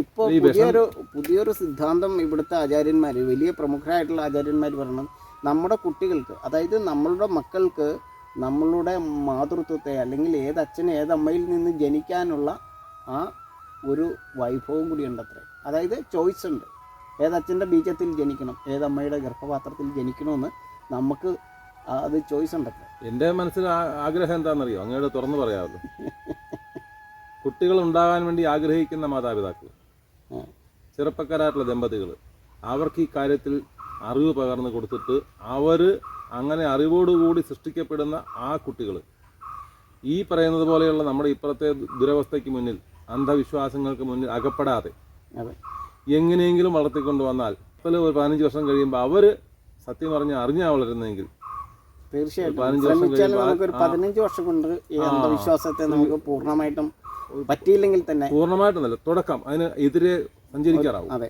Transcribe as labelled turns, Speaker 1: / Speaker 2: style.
Speaker 1: ഇപ്പോൾ പുതിയൊരു സിദ്ധാന്തം ഇവിടുത്തെ ആചാര്യന്മാർ, വലിയ പ്രമുഖരായിട്ടുള്ള ആചാര്യന്മാർ പറയണം, നമ്മുടെ കുട്ടികൾക്ക്, അതായത് നമ്മളുടെ മക്കൾക്ക് നമ്മളുടെ മാതൃത്വത്തെ അല്ലെങ്കിൽ ഏതച്ഛന് ഏതമ്മയിൽ നിന്ന് ജനിക്കാനുള്ള ആ ഒരു വൈഭവം കൂടി ഉണ്ടത്രേ. അതായത് ചോയ്സ് ഉണ്ട്, ഏതച്ഛൻ്റെ ബീജത്തിൽ ജനിക്കണം, ഏതമ്മയുടെ ഗർഭപാത്രത്തിൽ ജനിക്കണമെന്ന് നമുക്ക് അത് ചോയ്സ് ഉണ്ടത്രേ.
Speaker 2: എൻ്റെ മനസ്സിൽ ആഗ്രഹം എന്താണെന്നറിയോ? അങ്ങോട്ട് തുറന്നു പറയാമല്ലോ. കുട്ടികൾ ഉണ്ടാകാൻ വേണ്ടി ആഗ്രഹിക്കുന്ന മാതാപിതാക്കൾ, ചെറുപ്പക്കാരായിട്ടുള്ള ദമ്പതികൾ, അവർക്ക് ഈ കാര്യത്തിൽ അറിവ് പകർന്നു കൊടുത്തിട്ട് അവർ അങ്ങനെ അറിവോടുകൂടി സൃഷ്ടിക്കപ്പെടുന്ന ആ കുട്ടികൾ ഈ പറയുന്നത് പോലെയുള്ള നമ്മുടെ ഇപ്പോഴത്തെ ദുരവസ്ഥയ്ക്ക് മുന്നിൽ, അന്ധവിശ്വാസങ്ങൾക്ക് മുന്നിൽ അകപ്പെടാതെ എങ്ങനെയെങ്കിലും വളർത്തിക്കൊണ്ട് വന്നാൽ ഒരു 15 വർഷം കഴിയുമ്പോൾ അവർ സത്യം പറഞ്ഞ് അറിഞ്ഞാൽ വളരുന്നെങ്കിൽ
Speaker 1: തീർച്ചയായിട്ടും 15 വർഷം കൊണ്ട് ഈ അന്ധവിശ്വാസത്തെ നമുക്ക് പൂർണ്ണമായിട്ടും പറ്റിയില്ലെങ്കിൽ തന്നെ,
Speaker 2: പൂർണ്ണമായിട്ടൊന്നല്ല, തുടക്കം അതിന് എതിരെ സഞ്ചരിക്കാറാവും.
Speaker 1: അതെ.